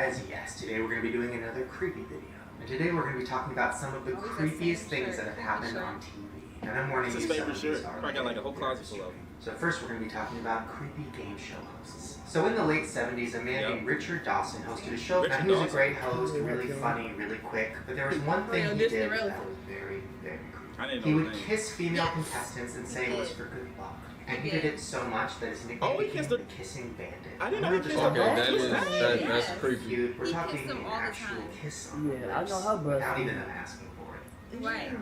guys, yes, today we're going to be doing another creepy video. And today we're going to be talking about some of the creepiest things that have happened on TV. And I'm warning you, some of these are I got like a whole closet full of them. So first we're going to be talking about creepy game show hosts. So in the late 70s, a man named Richard Dawson hosted a show. Now he was a great host, really funny, really quick, but there was one thing he did that was very, very creepy. He would kiss female contestants and say it was for good luck. And he did it so much that his nickname became the Kissing Bandit. I didn't know he kissed Okay, that's creepy. We're talking an actual kiss on the lips, I know her brother. without even them asking for it. Right. Yo.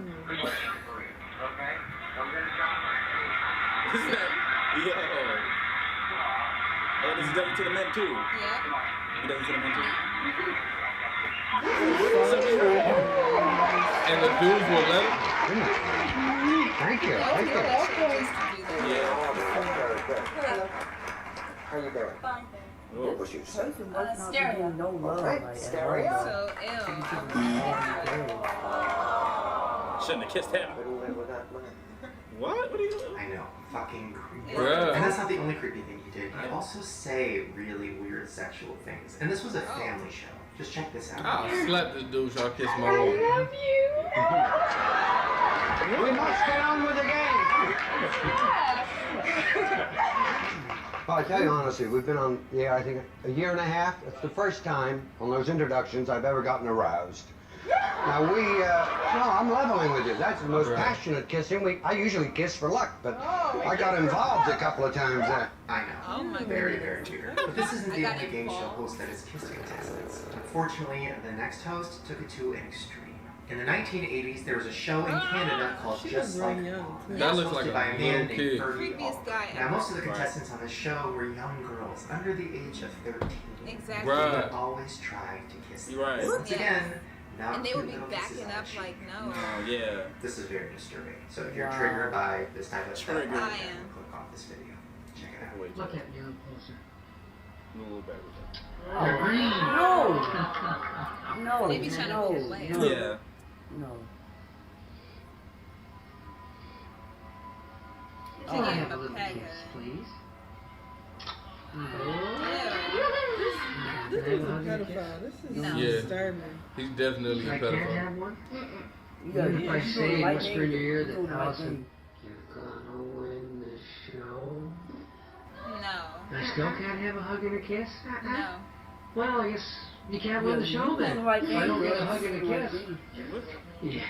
Oh, this is done to the men too. Yeah. He does it to the men too. And the dudes will let him? Thank you. Thank you. Yeah. How you doing? Fine. Oh. What's your Person must not be stereo. getting no love Okay, like stereo. that. So, Shouldn't have kissed him. What? What are you doing? I know, fucking creepy. Bruh. And that's not the only creepy thing he did. He'd also say really weird sexual things. And this was a family show. Just check this out. I'll slap this dude so I kiss my own. We must get on with the game. Well, I tell you honestly, we've been on the air, I think, a year and a half. It's the first time on those introductions I've ever gotten aroused. Now no, I'm leveling with you. That's the most passionate kissing. I usually kiss for luck, but I got involved a couple of times. I know. Oh my very, goodness. very weird. But this isn't the got only it game show involved. host that has kissed contestants. Unfortunately, the next host took it to an extreme. In the 1980s, there was a show in Canada called Just Like Mom. That looks like hosted a by a man little named kid. Fergie Creepiest Hall. guy Now, ever. most of the contestants on the show were young girls under the age of 13. Exactly. They Right. would always try to kiss them. You're right. Once Yeah. again, now And they would be little kisses backing on up the cheek. like, no. Oh, yeah. This is very disturbing. So if you're Wow. triggered by this type of stuff, Triggered. I am. click off this video. Check it out. Wait, Look at you closer. a little better. No. They be trying to move away. No. Yeah. No. She Can I gave have him a a little peg. kiss, please? This Can I is have a a hug and a kiss? pedophile. This is No. Yeah. disturbing. He's definitely a I can't pedophile. have one? You gotta If I do say, the right whisper thing. in your ear Do that the right Allison, thing. you're gonna win the show. No. I still can't have a hug and a kiss? No. Well, I guess you can't win the show You then. do the right If I don't thing, get a girl. hug and a Do the right kiss. thing. Yeah.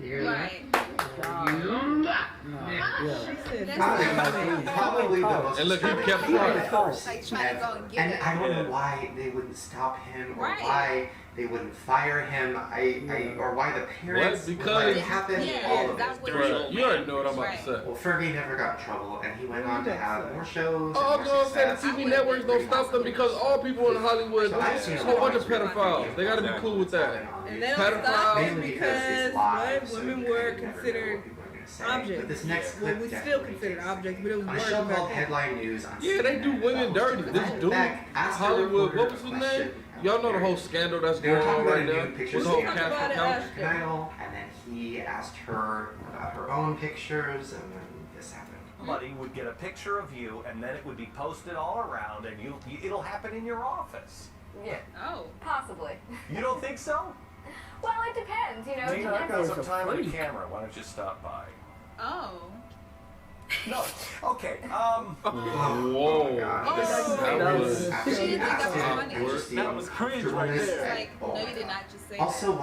You hear that? Right. You No. Yeah. She said, Probably the most And look, he kept disturbing quiet. person Like trying to go and get and it. I don't know why they wouldn't stop him, or Right. why they wouldn't fire him, or why the parents What? would let it Because- happen. Yeah, all of that's it. what Bruh, you already know what I'm about Right. to say. Well, Fergie never got in trouble, and he went on to have more shows. Oh, and no, more I'm saying the success. TV networks don't stop them because all people in Hollywood, So I've seen there's a a whole lot bunch of pedophiles. They gotta be cool with that. and they don't Pedophiles. stop it Mainly because because it's live, what so women you were kind of never know considered what people are gonna say. objects. But this next Well, clip we still definitely consider takes objects, but it was on a words show back called then. Headline News on Yeah, they do CNN, women dirty. This Rashad dude, asked the Hollywood, reporter what was a his question name? about Y'all know the whole marriage. scandal that's They were going talking on about right a now nude picture with the whole scandal. Casper Talk about couch. it Kyle, and then he asked her about her own pictures, and then this happened. Somebody would get a picture of you, and then it would be posted all around, and it'll happen in your office. Yeah, Oh. possibly. You don't think so? Well, it depends, you know. Maybe It I've depends. got some time on camera. Why don't you stop by? Oh. No. Okay. Whoa. Oh, That was She didn't think that was funny. awkward. That was cringe right there. Like, no, you did not just say Also, that.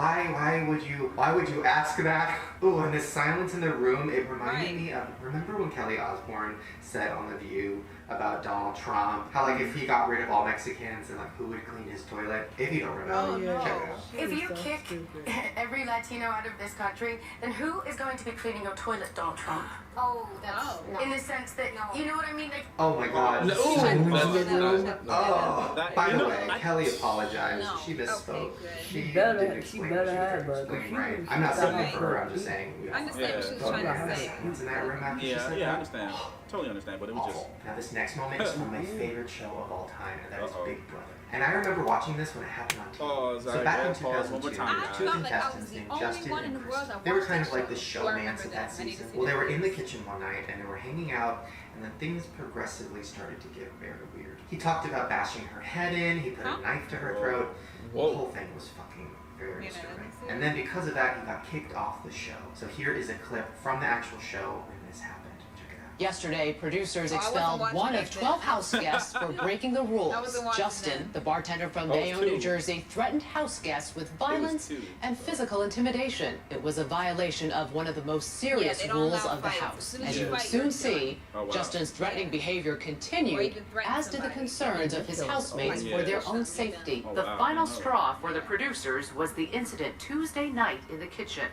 why would you ask that? Ooh, and the silence in the room, it reminded Right. me of, remember when Kelly Osbourne said on The View about Donald Trump, how like if he got rid of all Mexicans and like who would clean his toilet? If you don't remember, Oh, yeah. check it out. She If was you so kick stupid. every Latino out of this country, then who is going to be cleaning your toilet, Donald Trump? Oh, that's Oh. In the sense that, you know what I mean? Like, Oh my god. No, She tried to ooh, pull that's- that out. Oh, That- by you the know, way, I- Kelly apologized. No. She misspoke. Okay, good. She better- didn't she explain better what she have, tried to but explain, she right? was- I'm not saying Right. for her, I'm just saying. I understand what she was trying Totally to had say. silence in that room after she Yeah, said yeah, I that. understand. Totally understand, but it was just. Awful. Now this next moment is from my favorite show of all time, and that is Uh-oh. Big Brother. And I remember watching this when it happened on TV. Oh, So sorry, back in guys. Pause one more 2002, time, two guys. contestants named Justin and Krista. They were kind of like the showmans of that season. Well, they were in the kitchen one night and they were hanging out, and then things progressively started to get very weird. He talked about bashing her head in, he put a knife to her throat. The whole thing was fucking very disturbing. And then because of that, he got kicked off the show. So here is a clip from the actual show when this happened. Check it out. Yesterday, producers expelled one of 12 house guests for breaking the rules. Justin, the bartender from Bayonne, New Jersey, threatened house guests with violence and physical intimidation. It was a violation of one of the most serious rules of the house. As you will soon see, Justin's threatening behavior continued, as did the concerns of his housemates for their own safety. The final straw for the producers was the incident Tuesday night in the kitchen.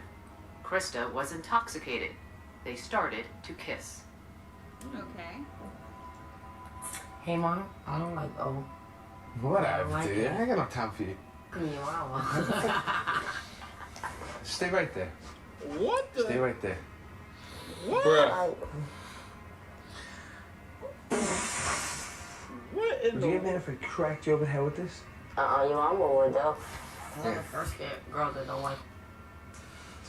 Krista was intoxicated. They started to kiss. Okay. Hey, Mom, I don't like O. Whatever, dude. I ain't got no time for you. Stay right there. What the? Stay right there. What? Bruh. What in Would you get mad if I cracked you over the head with this? Your mom would, though. I'm the first girl that don't like.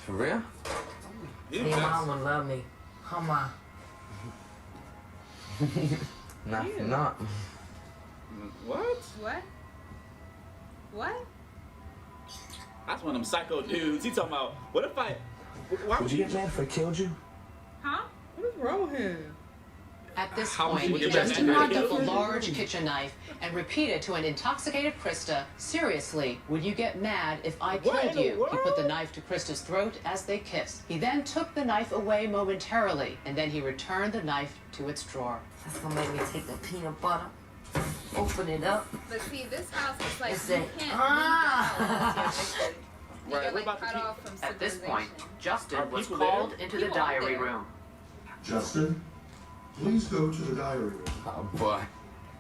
For real? Your mom would love me. Come on. Nah, not. What? What? What? That's one of them psycho dudes. He talking about, what if I... Why Would you get mad if I killed you? Huh? What is wrong with him? At this How would you point, get mad Justin at picked that? up a large kitchen knife and repeated to an intoxicated Krista, "Seriously, would you get mad if I What killed in the you?" He put the world? knife to Krista's throat as they kissed. He then took the knife away momentarily, and then he returned the knife to its drawer. That's gonna make me take the peanut butter, open it up. But see, this house is like, It's you a- can't Ah! You're Right, what like about the cut people? off from At this point, civilization. Justin Are was people called there? into the People are diary there. room. Justin, please go to the diary room. Oh, boy.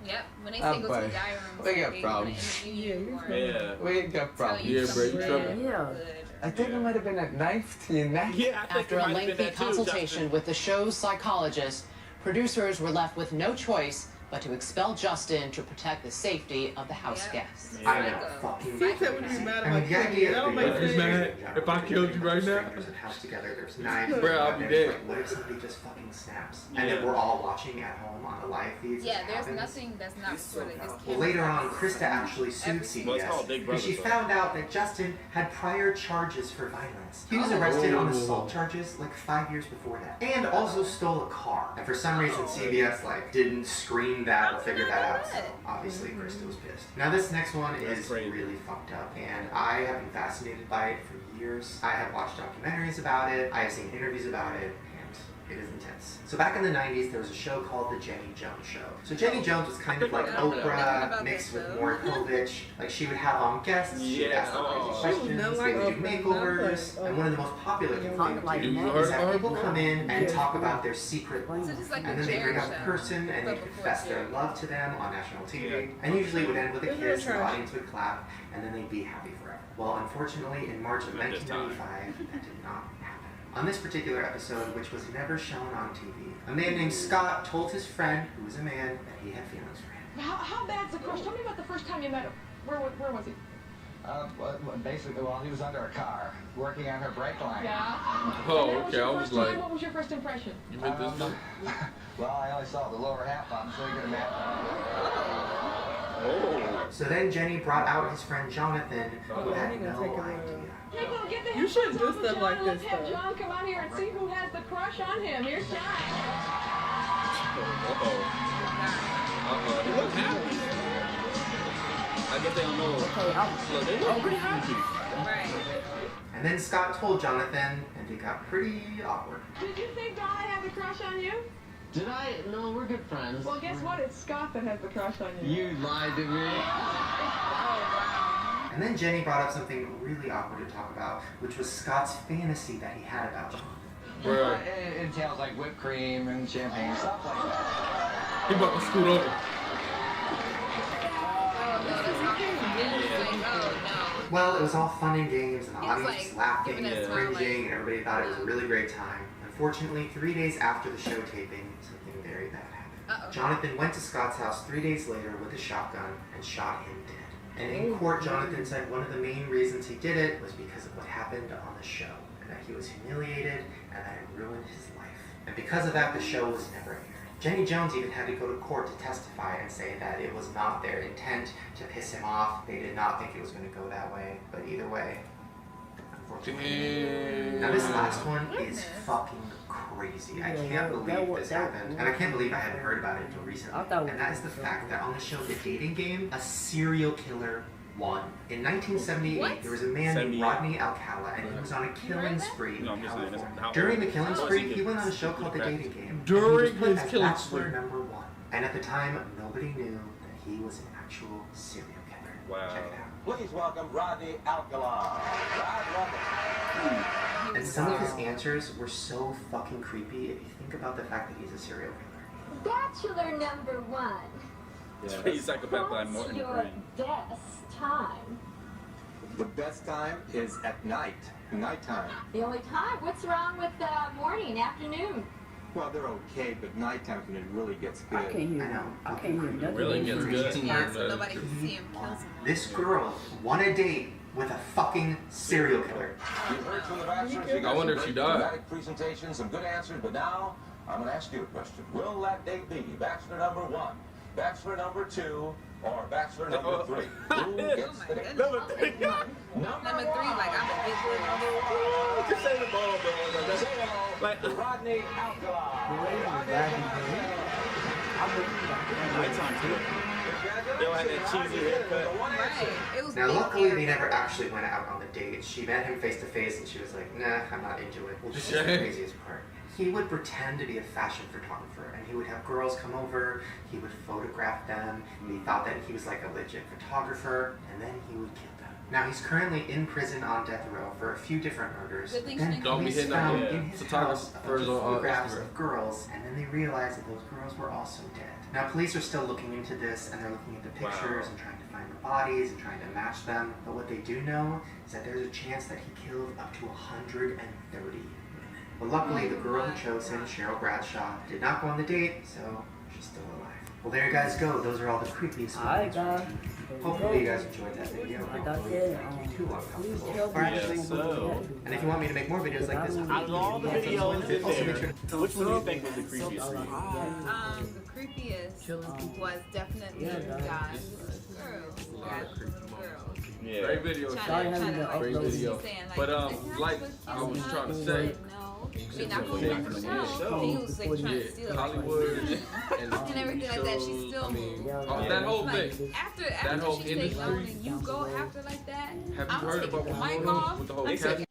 Yep. When they Ah, say go to boy. the diary room, We it's got like they gonna problems. interview you or Yeah. We ain't got tell problems. you Yeah, bro, you something trouble. Yeah. good. I think it might have been a knife to your neck. Yeah, I think After it a might have been lengthy that too, consultation Justin. with the show's psychologist, producers were left with no choice but to expel Justin to protect the safety of the house Yeah. guests. I know, fucking She said would be mad I if I mean, the killed idea you. That don't of make being sense. mad if I killed you right now? strangers in a house together, there's knives, Bruh, I'll be dead. like, what if somebody just fucking snaps? And Yeah. then we're all watching at home on the live feeds. Yeah, as it there's happens. nothing that's not recorded. It's Well, later on, Krista actually sued Everything. Well, it's called CBS Big because she Brother, so- found out that Justin had prior charges for violence. He was arrested on assault charges like 5 years before that, and also stole a car. And for some reason, CBS like didn't screen that or figure that out. So obviously, Krista was pissed. Now this next one is crazy. really fucked up, and I have been fascinated by it for years. I have watched documentaries about it. I have seen interviews about it. It is intense. So back in the 90s, there was a show called The Jenny Jones Show. So Jenny Jones was kind of like I don't know nothing Oprah about mixed that with show. Maury Povich. Like she would have on guests, she would Yeah. ask them crazy Oh. questions, She was they like would do Oprah, makeovers, not and one of the most popular things they would Like do that. is that people come in and talk about their secret love. So just like And the then they bring Jerry out the show. person and they But before confess their Jerry. love to them on national TV. Yeah. And usually it would end with a Isn't kiss, it the trash? audience would clap, and then they'd be happy forever. Well, unfortunately, in March of At this time. 1995, that did not happen. On this particular episode, which was never shown on TV, a man named Scott told his friend, who was a man, that he had feelings for him. How bad's the crush? Tell me about the first time you met him. Where was he? Basically, while he was under a car, working on her brake line. Yeah. Oh, And that okay. your I was first like, time? What was your first impression? you meant this dude? Well, I only saw the lower half. I'm sure you're gonna Oh. So then Jenny brought out his friend Jonathan, who had he gonna no take him idea. Hey, well, get the You should headphones do off of stuff John like and let's this, have though. John come out here and see who has the crush on him. Here's John. They look happy. I guess they don't know. Look, they look pretty happy. Right. And then Scott told Jonathan, and it got pretty awkward. Did you think Donna had the crush on you? Did I? No, we're good friends. Well, guess what? It's Scott that has the crush on you. You lied to me. And then Jenny brought up something really awkward to talk about, which was Scott's fantasy that he had about Jonathan. Bruh. It entails like whipped cream and champagne, stuff like that. He about to scoot over. Oh, no, that's not like, oh, Well, it was all fun and games, and the He was, audience was like, laughing giving and us smile, cringing, like, and everybody thought it was a really great time. Unfortunately, 3 days after the show taping, something very bad happened. Uh-oh. Jonathan went to Scott's house 3 days later with a shotgun and shot him dead. And in court, Jonathan said one of the main reasons he did it was because of what happened on the show, and that he was humiliated, and that it ruined his life. And because of that, the show was never aired. Jenny Jones even had to go to court to testify and say that it was not their intent to piss him off. They did not think it was going to go that way, but either way, unfortunately. Now this last one is fucking crazy. I can't believe this happened, and I can't believe I hadn't heard about it until recently. And that is the fact that on the show The Dating Game, a serial killer won. In 1978, there was a man named Rodney Alcala, and he was on a killing spree in California. During the killing spree, he went on a show called The Dating Game. During his killing spree. Bachelor #1. And at the time, nobody knew that he was an actual serial killer. Wow. Check it out. Please welcome Rodney Alcala. Rod, welcome. And some of his answers were so fucking creepy if you think about the fact that he's a serial killer. Bachelor #1. Yeah. He's psychopath by more than Your best time. The best time is at night. Nighttime. The only time? What's wrong with morning, afternoon? Well, they're okay, but nighttime's when it really gets good. I can't hear. I can't hear nothing. Really gets good. Yeah, so nobody can see him kill someone. This girl won a date with a fucking serial killer. You've heard from the bachelors. You got I wonder some if she great died. dramatic presentations, some good answers, but now I'm going to ask you a question. Will that date be Bachelor #1, Bachelor #2, or Bachelor #3? Who gets the date? Number 3, like I'm a big girl. Just say the ball, bro. Like, Rodney nighttime too. They had that cheesy haircut. Right. It was Now, big luckily, hair. they never actually went out on the date. She met him face to face, and she was like, "Nah, I'm not into it." Well, this is the craziest part. He would pretend to be a fashion photographer, and he would have girls come over. He would photograph them. He thought that he was like a legit photographer, and then he would kill them. Now, he's currently in prison on death row for a few different murders. Good thing she Then didn't Don't be police hitting up found the in his photographers house a bunch of on photographs Instagram. of girls, and then they realized that those girls were also dead. Now, police are still looking into this, and they're looking at the pictures and trying to find the bodies and trying to match them. But what they do know is that there's a chance that he killed up to 130 women. But luckily, the girl who chose him, Cheryl Bradshaw, did not go on the date, so she's still alive. Well, there you guys go. Those are all the creepiest moments from TV. Hopefully you guys enjoyed that video. Hopefully it didn't make you too uncomfortable. Or actually, and if you want me to make more videos like this, Out of all the videos in there, which one do you think was the creepiest for you? The creepiest was definitely guys with girls. Guys with little girls. Yeah. Great video. Great video. But like I was trying to say, She's not going to the show. He was like trying to steal Hollywood and everything like that. She still that whole like, thing. After whole she stays on and you go after like that. Have you I'm heard taking about the what's mic going on off. with the whole I'm cat? taking